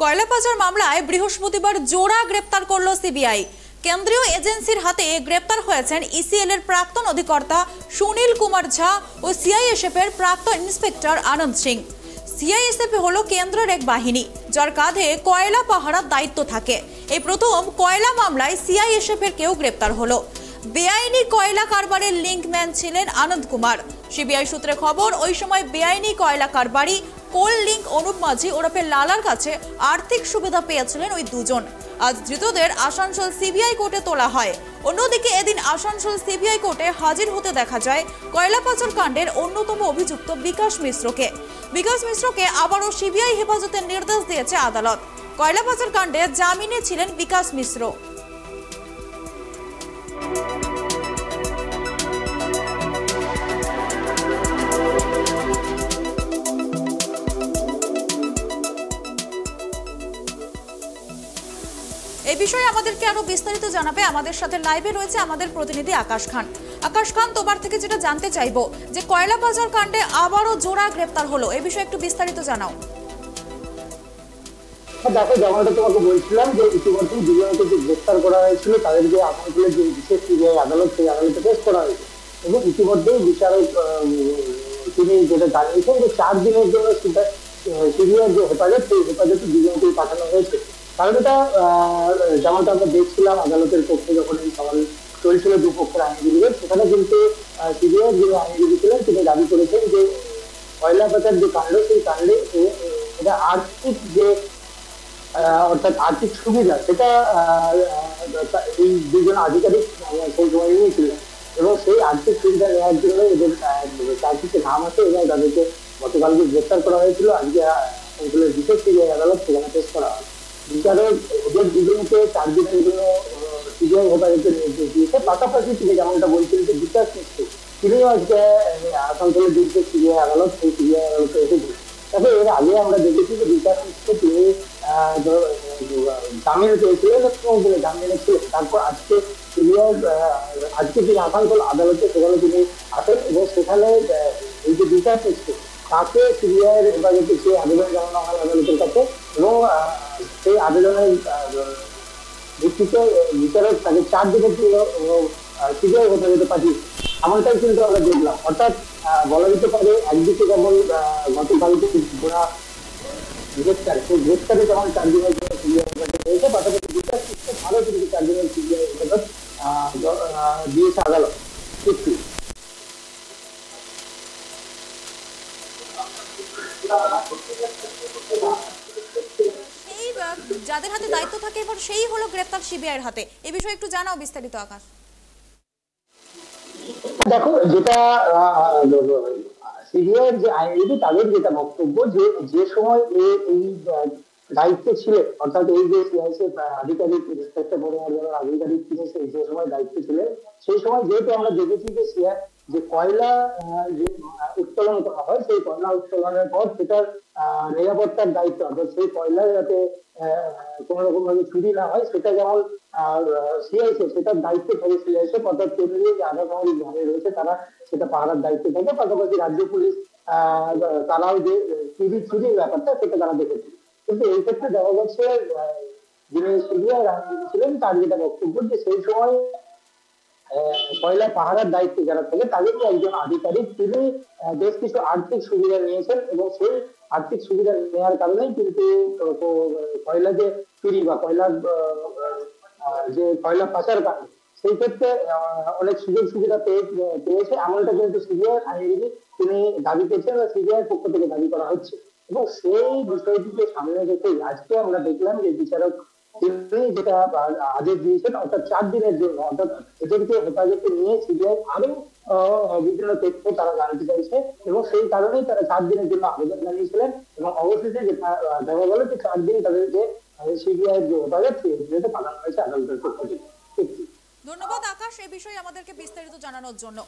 কয়লা পাচার মামলায় বৃহস্পতিবার জোড়া গ্রেপ্তার করল সিবিআই। কেন্দ্রীয় এজেন্সির হাতে গ্রেপ্তার হয়েছেন ইসিএল এর প্রাক্তন অধিকর্তা সুনীল কুমার ঝা ও সিআইএসএফ এর প্রাক্তন ইন্সপেক্টর আনন্দ সিং। সিআইএসএফ হলো কেন্দ্রের এক বাহিনী যার কাঁধে কয়লা পাহারার দায়িত্ব থাকে। এই প্রথম কয়লা মামলায় সিআইএসএফ এর কেউ গ্রেপ্তার হলো। বেআইনি কয়লা কারবারের লিঙ্কম্যান ছিলেন আনন্দ কুমার। সিবিআই সূত্রে খবর, ওই সময় বেআইনি কয়লা কারবারি কোল লিঙ্ক অনুপ মাঝি ওরফে লালার কাছে আর্থিক সুবিধা পেয়েছিলেন ওই দুজন। আজ ধৃতদের আসানসোল সিবিআই কোর্টে তোলা হয়। অন্যদিকে এদিন আসানসোল সিবিআই কোর্টে হাজির হতে দেখা যায় কয়লা পাচার কাণ্ডের অন্যতম অভিযুক্ত বিকাশ মিশ্রকে। বিকাশ মিশ্রকে আবারও সিবিআই হেফাজতের নির্দেশ দিয়েছে আদালত। কয়লা পাচার কাণ্ডে জামিনে ছিলেন বিকাশ মিশ্র। এই বিষয়ে আমাদেরকে আরো বিস্তারিত জানাবে আমাদের সাথে লাইভে রয়েছে আমাদের প্রতিনিধি আকাশ খান। আকাশ খান, তোমার থেকে যেটা জানতে চাইবো যে কয়লা পাচার কাণ্ডে আবারও জোড়া গ্রেপ্তার হলো, এই বিষয়ে একটু বিস্তারিত জানাও। দেখো, যেমনটা তোমাকে বলছিলাম যে ইতিমধ্যে দুজনকে যে গ্রেপ্তার করা হয়েছিল তাদেরকে আসানসোলের যে বিশেষ সিবিআই আদালত, সেই আদালতে পেশ করা হয়েছে এবং ইতিমধ্যেই বিচারক তিনি যেটা জানিয়েছেন যে 4 দিনের জন্য সিবিআই যে হেফাজত, সেই হেফাজতে দুজনকেই পাঠানো হয়েছে। কারণ এটা যেমনটা আমরা দেখছিলাম আদালতের পক্ষে যখন এই সওয়াল চলছিল দুপক্ষের আইনজীবীদের, সেখানে কিন্তু সিবিআই যিনি আইনজীবী ছিলেন তিনি দাবি করেছেন যে কয়লা পাচার যে কাণ্ড, সেই কাণ্ডে এটা আর্থিক যে অর্থাৎ আর্থিক সুবিধা সেটা এই দুজন আধিকারিক সেই সময় নিয়েছিলেন এবং সেই আর্থিক সুবিধা নেওয়ার জন্য এদের চারটিতে নাম আছে এবং তাদেরকে গতকালকে গ্রেপ্তার করা হয়েছিল। আজকে আসানসোলের বিশেষ সিবিআই আদালত সেখানে পেশ করা হয়। বিচারক এদের দুজনকে 4 দিনের জন্য সিবিআই হেফাজতের নির্দেশ দিয়েছে। পাশাপাশি তিনি যেমনটা বলছিলেন যে বিকাশ মিশ্র তিনিও আজকে আসানসোলের বিশেষ সিবিআই আদালত, সেই সিবিআই আদালতে এসেছেন। তবে এর আগে আমরা দেখেছি যে বিকাশ মিশ্র তিনি জামিন পেয়েছিলেন এবং তিনি জামিনে ছিলেন। তারপর আজকে সিবিআই তিনি আসানসোল আদালতে সেখানে তিনি আসেন এবং সেখানে এই যে বিকাশ মিশ্র তাকে সিবিআইয়ের হেফাজতে সেই আবেদন জানানো হয় আদালতের কাছে এবং সেই আবেদনের ভিত্তিতে বিচারক তাকে 4 দিনের জন্য সিবিআই হেফাজতে পাঠিয়েছে। এমনটাই কিন্তু আমরা দেখলাম। অর্থাৎ বলা যেতে পারে একদিকে যেমন গতকালকে ঘোড়া গ্রেপ্তার, সেই গ্রেপ্তারে যেমন 4 দিনের জন্য সিবিআই হেফাজতে হয়েছে, পাশাপাশি বিচার ভালো কিন্তু 4 দিনের সিবিআই হেফাজত দিয়েছে আদালত। যাদের হাতে দায়িত্ব থাকে এবার সেই হলো গ্রেপ্তার সিবিআইয়ের হাতে, এই বিষয়ে একটু জানাও বিস্তারিত আকাশ। দেখো, যেটা সিবিআইয়ের যে আইনজীবী তাদের যেটা বক্তব্য যে সময় এই দায়িত্বে ছিলেন, অর্থাৎ এই যে সিআইএসএফ আধিকারিক ইন্সপেক্টর বড় আধিকারিক ছিলেন, যে সময় দায়িত্বে ছিলেন, সেই সময় যেহেতু আমরা দেখেছি যে কয়লা যে উত্তোলন করা হয়, সেই কয়লা উত্তোলনের পর সেটার নিরাপত্তার দায়িত্ব, অর্থাৎ সেই কয়লা যাতে কোন রকম ভাবে চুরি না হয় সেটা যেমন সিআইএসএফ সেটার দায়িত্বে থাকে। সিআইএসএফ অর্থাৎ কেন্দ্রীয় যে আধা সামরিক বাহিনী রয়েছে তারা সেটা পাহারার দায়িত্বে থাকে। পাশাপাশি রাজ্য পুলিশ তারাও যে চুরির ব্যাপারটা সেটা তারা দেখেছে। কিন্তু এই ক্ষেত্রে দেখা যাচ্ছে যিনি সিবিআই আইনজীবী ছিলেন তার যেটা বক্তব্য যে সেই সময় কয়লা পাহারার দায়িত্বে যারা থাকে তাদেরই একজন আধিকারিক তিনি বেশ কিছু আর্থিক সুবিধা নিয়েছেন এবং সেই আর্থিক সুবিধা নেওয়ার কারণেই কিন্তু কয়লা যে চুরি বা কয়লার যে কয়লা পাচার কাণ্ড, সেই ক্ষেত্রে অনেক সুযোগ সুবিধা পেয়েছে এমনটা কিন্তু সিবিআই আইনজীবী তিনি দাবি করছেন বা সিবিআই পক্ষ থেকে দাবি করা হচ্ছে। এবং সেই বিষয়টিকে সামনে রেখে আজকে আমরা দেখলাম যে বিচারক তিনি যেটা আদেশ দিয়েছেন, অর্থাৎ 4 দিনের জন্য, অর্থাৎ এদেরকে হেফাজতে নিয়ে সিবিআই আরো বিভিন্ন তথ্য তারা জানতে চাইছে এবং সেই কারণেই তারা 4 দিনের জন্য আবেদন জানিয়েছিলেন এবং অবশেষে যেটা দেখা গেল যে 4 দিন তাদেরকে সিবিআই যে হেফাজত সেটা পাঠানো হয়েছে আদালতের পক্ষ থেকে। ধন্যবাদ আকাশ এই বিষয়ে আমাদেরকে বিস্তারিত জানানোর জন্য।